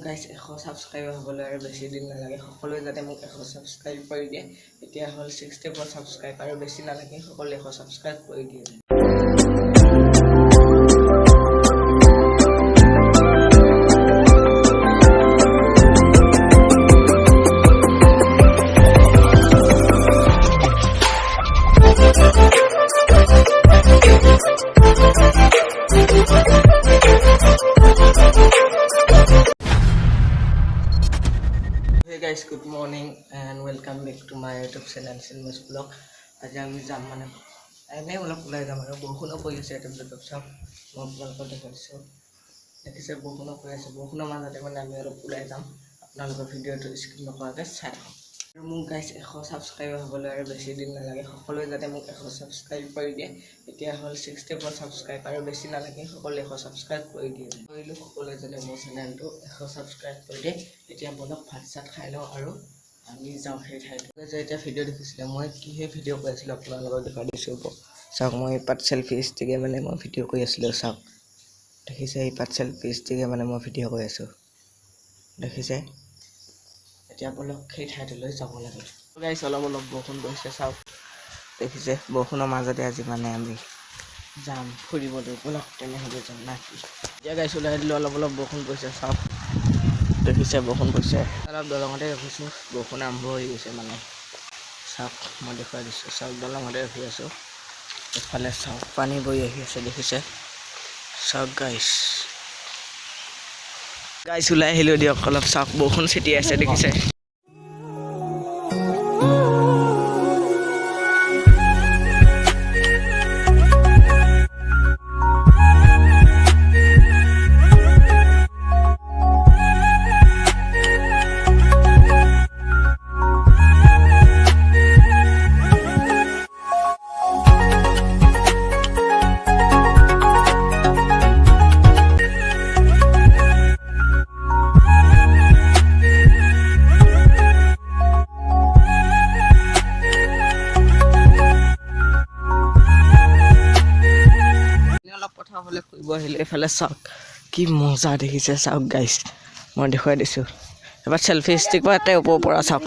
Guys 100 subscriber হ'বলৈ আৰু বেছি দিন নালাগে। সকলোৱে যাতে মোক 100 ছাবস্ক্ৰাইব কৰি দিয়ে। এতিয়া হ'ল 64 ছাবস্ক্ৰাইব আৰু বেছি নালাগে, সকলোৱে 100 ছাবস্ক্ৰাইব কৰি দিয়ে। Hey guys, good morning and welcome back to my YouTube channel Sinmas Vlog. আজি আমি যাম মানে এনেই অলপ ওলাই যাম আৰু বৰষুণো পৰি আছে। এটা ভিডিঅ' চাওক, মই আপোনালোকক দেখাইছোঁ। দেখিছে বৰষুণো পৰি আছে, বৰষুণৰ মাজতে মানে আমি অলপ ওলাই যাম। আপোনালোকৰ ভিডিঅ'টো স্কিপ নকৰাকৈ চাই থাকক। আৰু মোক গাইজ 100 ছাবস্ক্ৰাইবাৰ হ'বলৈ আৰু বেছি দিন নালাগে, সকলোৱে যাতে মোক 100 ছাবস্ক্ৰাইব কৰি দিয়ে। এতিয়া হ'ল 64 ছাবস্ক্ৰাইব আৰু বেছি নালাগে, সকলোৱে 100 ছাবস্ক্ৰাইব কৰি দিয়ে। কৰিলোঁ সকলোৱে যাতে মোৰ চেনেলটো 100 ছাবস্ক্ৰাইব কৰি দিয়ে। এতিয়া বলক ভাত চাত খাই লওঁ আৰু আমি যাওঁ সেই ঠাইটো যে এতিয়া ভিডিঅ' দেখিছিলে। মই কিহে ভিডিঅ' কৰি আছিলোঁ আপোনালোকক দেখাই দিছোঁ। চাওক, মই পাত চেলফি ষ্টিকে মানে মই ভিডিঅ' কৰি আছিলোঁ। চাওক, দেখিছে এই পাত চেলফি ষ্টিকে মানে মই ভিডিঅ' কৰি আছোঁ, দেখিছে। এতিয়া বলক সেই ঠাইটোলৈ যাব লাগে। গাইছ অলপ বৰষুণ পৰিছে, চাওক দেখিছে। বৰষুণৰ মাজতে আজি মানে আমি যাম ফুৰিবলৈ। বলক তেনেহ'লে যাম না কি। এতিয়া গাইছ ওলাই দিলোঁ, অলপ বৰষুণ পৰিছে। চাওক দেখিছে বৰষুণ পৰিছে, অলপ দলঙতে ৰখিছোঁ। বৰষুণ আৰম্ভ হৈ গৈছে মানে। চাওক মই দেখুৱাই দিছোঁ। চাওক দলঙতে ৰখি আছোঁ। এফালে চাওক পানী বৈ আহি আছে, দেখিছে। চাওক গাইছ ওলাই আহিলোঁ দিয়ক। অলপ চাওক বৰষুণ ছিটিয়াই আছে, দেখিছে। হ'লে ফুৰিব আহিলে এইফালে চাওক কি মজা, দেখিছে। চাওক গাইছ মই দেখুৱাই দিছোঁ। এবাৰ চেলফি ষ্টিক পাতে ওপৰৰ পৰা চাওক।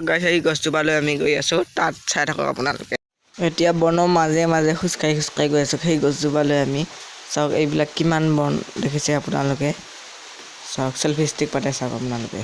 গাইছ এই গছজোপালৈ আমি গৈ আছোঁ, তাত চাই থাকক আপোনালোকে। এতিয়া বনৰ মাজে মাজে খোজকাঢ়ি গৈ আছোঁ সেই গছজোপালৈ আমি। চাওক এইবিলাক কিমান বন, দেখিছে আপোনালোকে। চাওক চেলফি ষ্টিক পাতে, চাওক আপোনালোকে।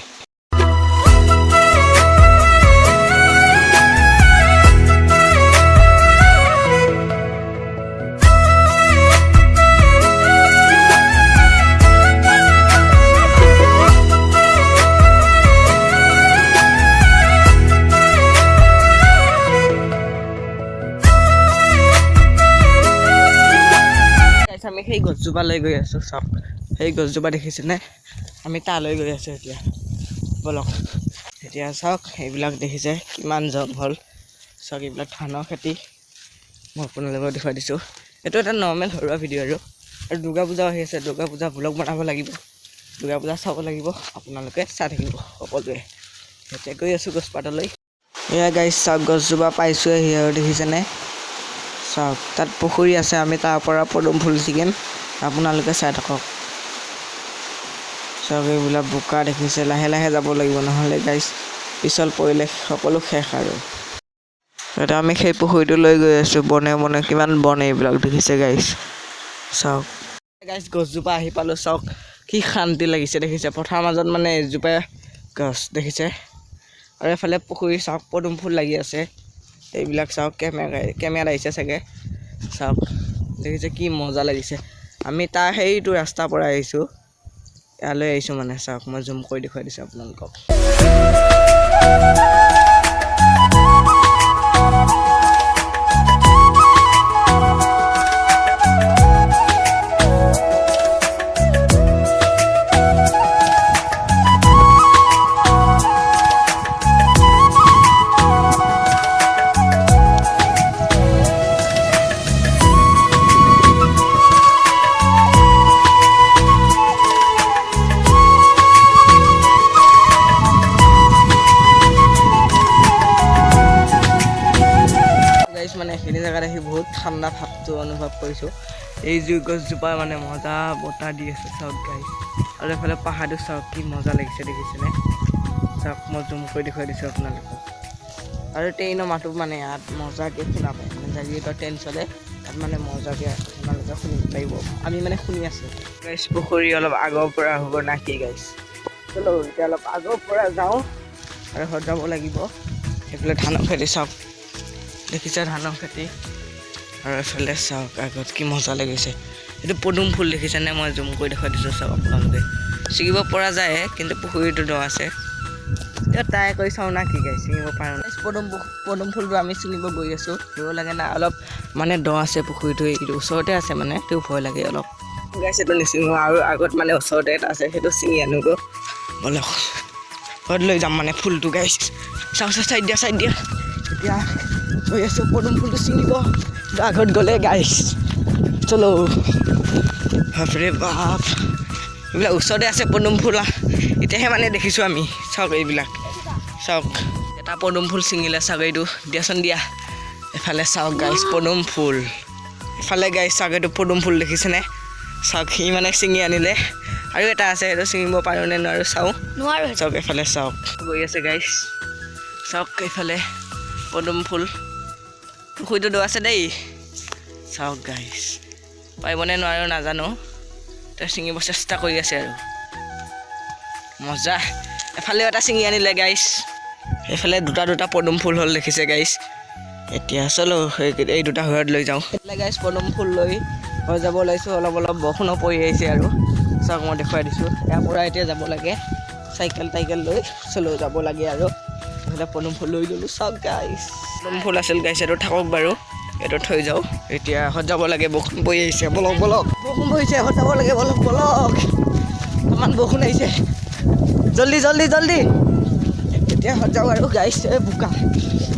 আমি সেই গছজোপালৈ গৈ আছোঁ। চাওক সেই গছজোপা দেখিছেনে, আমি তালৈ গৈ আছোঁ এতিয়া। বলক এতিয়া চাওক এইবিলাক দেখিছে কিমান জংঘল। চাওক এইবিলাক ধানৰ খেতি, মই আপোনালোকক দেখুৱাই দিছোঁ। এইটো এটা নৰ্মেল ঘৰুৱা ভিডিঅ' আৰু দুৰ্গা পূজাও আহি আছে। দুৰ্গা পূজা ভ্লগ বনাব লাগিব, দুৰ্গা পূজা চাব লাগিব। আপোনালোকে চাই থাকিব সকলোৱে। এতিয়া গৈ আছোঁ গছপাতলৈ। এয়া গাইছ চাওক গছজোপা পাইছোঁ আহি আৰু দেখিছেনে। চাওক তাত পুখুৰী আছে, আমি তাৰ পৰা পদুম ফুল ছিগিম, আপোনালোকে চাই থাকক। চাওক এইবিলাক বোকা, দেখিছে। লাহে লাহে যাব লাগিব, নহ'লে গাইছ পিছল পৰিলে সকলো শেষ আৰু। এতিয়া আমি সেই পুখুৰীটোলৈ গৈ আছোঁ। বনে বনে কিমান বন এইবিলাক, দেখিছে গাইছ। চাওক গাইছ গছজোপা আহি পালোঁ। চাওক কি শান্তি লাগিছে, দেখিছে। পথাৰৰ মাজত মানে এজোপা গছ, দেখিছে। আৰু এফালে পুখুৰী চাওক পদুম ফুল লাগি আছে। এইবিলাক চাওক কেমেৰাত আহিছে চাগে। চাওক দেখিছে কি মজা লাগিছে। আমি তাৰ সেইটো ৰাস্তাৰ পৰা আহিছোঁ, ইয়ালৈ আহিছোঁ মানে। চাওক মই জুম কৰি দেখুৱাই দিছোঁ আপোনালোকক। ঠাণ্ডা ভাৱটো অনুভৱ কৰিছোঁ। এই জুই গছজোপা মানে মজা বতাহ দি আছে চাওক গাইছ। আৰু এইফালে পাহাৰটো চাওক কি মজা লাগিছে দেখিছেনে? চাওক মই জুম কৰি দেখুৱাই দিছোঁ আপোনালোকক। আৰু ট্ৰেইনৰ মাতো মানে ইয়াত মজাকৈ শুনা পায়, মানে যিহেতু ট্ৰেইন চলে তাত মানে মজাকৈ আপোনালোকে শুনিব পাৰিব। আমি মানে শুনি আছোঁ গাইছ। পুখুৰী অলপ আগৰ পৰা হ'ব না কি গাইছ? চলো এতিয়া অলপ আগৰ পৰা যাওঁ আৰু সজাব লাগিব। এইফালে ধানৰ খেতি চাওক, দেখিছে ধানৰ খেতি। আৰু এইফালে চাওক আগত কি মজা লাগিছে। এইটো পদুম ফুল দেখিছেনে? মই জুম কৰি দেখুৱাই দিছোঁ চাওক আপোনালোকে। ছিঙিব পৰা যায় কিন্তু পুখুৰীটো দ আছে। এতিয়া ট্ৰাই কৰি চাওঁ না কি গাইছ, ছিঙিব পাৰোঁ না। পদুম ফুলটো আমি ছিঙিব গৈ আছোঁ। ভয়ো লাগে না অলপ, মানে দ আছে পুখুৰীটো, এইটো ওচৰতে আছে মানে তেও ভয় লাগে অলপ গাইছ। এইটো নিচিঙো আৰু আগত মানে ওচৰতে এটা আছে, সেইটো ছিঙি আনোগৈ বলক। ঘৰত লৈ যাম মানে ফুলটো গাইছ। চাওক চাইড দিয়া এতিয়া গৈ আছোঁ পদুম ফুলটো ছিঙিব আগত গ'লে গাইছ। চলো বাপৰে বাপ, এইবিলাক ওচৰতে আছে পদুম ফুল। এতিয়াহে মানে দেখিছোঁ আমি। চাওক এইবিলাক চাওক, এটা পদুম ফুল ছিঙিলে চাওক, এইটো দিয়াচোন দিয়া। এফালে চাওক গাইছ পদুম ফুল, এফালে গাইছ চাওক এইটো পদুম ফুল দেখিছেনে? চাওক সি মানে ছিঙি আনিলে। আৰু এটা আছে, সেইটো ছিঙিব পাৰোঁ নে নোৱাৰোঁ চাওঁ। চাওক এফালে চাওক গৈ আছে গাইছ। চাওক এইফালে পদুম ফুল, পুখুৰীটো দ আছে দেই। চাওক গাইছ পাৰিবনে নোৱাৰোঁ নাজানো, তেওঁ ছিঙিব চেষ্টা কৰি আছে আৰু মজা। এফালেও এটা ছিঙি আনিলে গাইছ। এইফালে দুটা পদুম ফুল হ'ল দেখিছে গাইছ। এতিয়া চলো এই দুটা ঘৰত লৈ যাওঁ। এইফালে গাইছ পদুম ফুল লৈ হৈ যাব ওলাইছোঁ। অলপ বৰষুণো পৰি আহিছে আৰু চাওক মই দেখুৱাই দিছোঁ। ইয়াৰ পৰা এতিয়া যাব লাগে চাইকেল লৈ চলো যাব লাগে। আৰু এইফালে পদুম ফুল লৈ ল'লোঁ চাওক গাইছ। পদুম ফুল আছিল গাইছ, এইটো থাকক বাৰু, এইটো থৈ যাওঁ। এতিয়া সজাব লাগে, বৰষুণ পৰি আহিছে। বলক বৰষুণ পৰিছে, সজাব লাগে বলক। ইমান বৰষুণ আহিছে, জল্দি এতিয়া সজাওঁ আৰু গাইছ। এই বোকা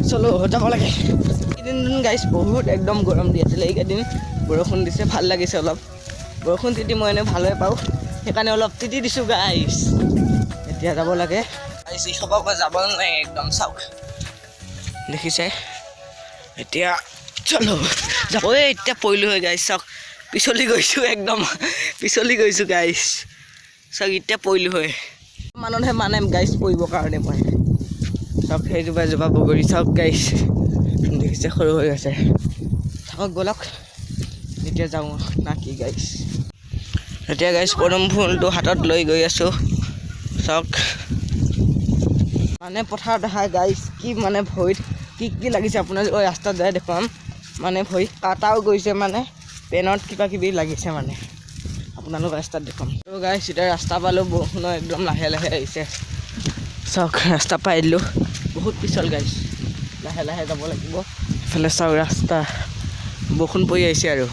চলো সজাব লাগে। এইকেইদিন গাইছ বহুত একদম গৰম দি আছিলে, এইকেইদিন বৰষুণ দিছে, ভাল লাগিছে অলপ। বৰষুণ তিতি মই এনেই ভালেই পাওঁ, সেইকাৰণে অলপ তিতি দিছোঁ গাইছ। এতিয়া যাব লাগে গাইছ। ইসবাৰ পৰা যাব নোৱাৰে একদম চাওক দেখিছে। এতিয়া চলো যাব। এতিয়া পৰিলোঁ হৈ গাইছ, চাওক পিছলি গৈছোঁ গাইছ। চাওক এতিয়া পৰিলোঁ হৈ। মানুহে মানে গাইছ পৰিবৰ কাৰণে মই চাওক সেইজোপা বগৰী চাওক গাইছ, দেখিছে সৰু হৈ আছে। থাকক বলক এতিয়া যাওঁ না কি গাইছ। এতিয়া গাইছ পদুম ফুলটো হাতত লৈ গৈ আছোঁ। চাওক মানে পথাৰত দেখা গাইছ, কি মানে ভৰিত কি লাগিছে আপোনালোক ৰাস্তাত যাই দেখুৱাম। মানে ভৰিত কাটাও গৈছে, মানে পেনত কিবা লাগিছে, মানে আপোনালোক ৰাস্তাত দেখুৱাম। তো গাইছ এতিয়া ৰাস্তা পালোঁ, বৰষুণৰ একদম লাহে আহিছে। চাওক ৰাস্তা পাই দিলোঁ, বহুত পিছল গাইছ, লাহে যাব লাগিব। এইফালে চাওক ৰাস্তা, বৰষুণ পৰি আহিছে আৰু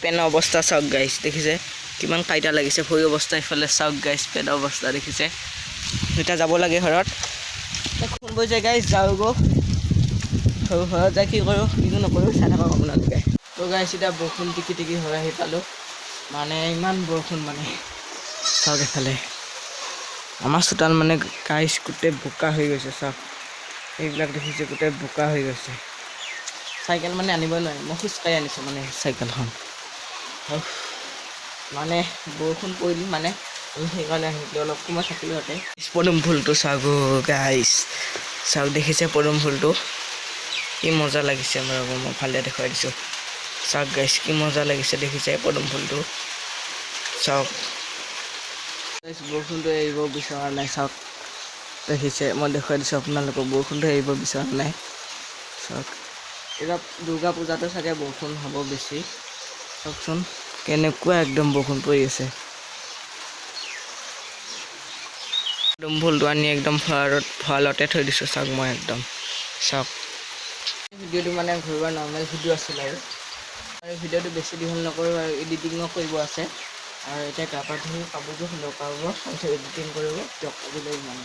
পেনৰ অৱস্থা চাওক গাইছ, দেখিছে কিমান কাইটা লাগিছে ভৰি অৱস্থা। এইফালে চাওক গাইছ পেনৰ অৱস্থা দেখিছে। এতিয়া যাব লাগে ঘৰত, ফোন কৰি যায় গাইছ যাওঁগৈ। ঘৰত যাই কি কৰোঁ কিনো নকৰোঁ চাই থাকক আপোনালোকে। তো গাইছ এতিয়া বৰষুণ টিকি হৈ আহি পালোঁ, মানে ইমান বৰষুণ মানে চাওক। এইফালে আমাৰ চোতাল মানে গাইছ গোটেই বোকা হৈ গৈছে। চাওক এইবিলাক দেখিছে গোটেই বোকা হৈ গৈছে। চাইকেল মানে আনিবই নোৱাৰি, মই খোজকাঢ়ি আনিছোঁ মানে চাইকেলখন। মানে বৰষুণ পৰিলোঁ মানে সেইকাৰণে আহিলোঁ, অলপ সময় থাকিলোঁ ইয়াতে। পদুম ফুলটো চাওক গাইছ, চাওক দেখিছে পদুম ফুলটো কি মজা লাগিছে। মই ভালদৰে দেখুৱাই দিছোঁ চাওক গাইছ, কি মজা লাগিছে দেখিছে পদুম ফুলটো। চাওক বৰষুণটো এৰিব বিচৰা নাই, চাওক দেখিছে মই দেখুৱাই দিছোঁ আপোনালোকক। বৰষুণটো এৰিব বিচৰা নাই চাওক। এইবাৰ দুৰ্গা পূজাটো চাগে বৰষুণ হ'ব বেছি। চাওকচোন কেনেকুৱা একদম বৰষুণ পৰি আছে। পদুম ফুলটো আনি একদম ভঁৰালতে থৈ দিছোঁ চাওক মই একদম। চাওক ভিডিঅ'টো মানে ঘৰুৱা নৰ্মেল ভিডিঅ' আছিল আৰু ভিডিঅ'টো বেছি দীঘল নকৰোঁ আৰু এডিটিঙো কৰিব আছে। আৰু এতিয়া গা পা ধুই কাপোৰযোৰ লগাব, এডিটিং কৰিব দিয়ক আজিলৈ মানে।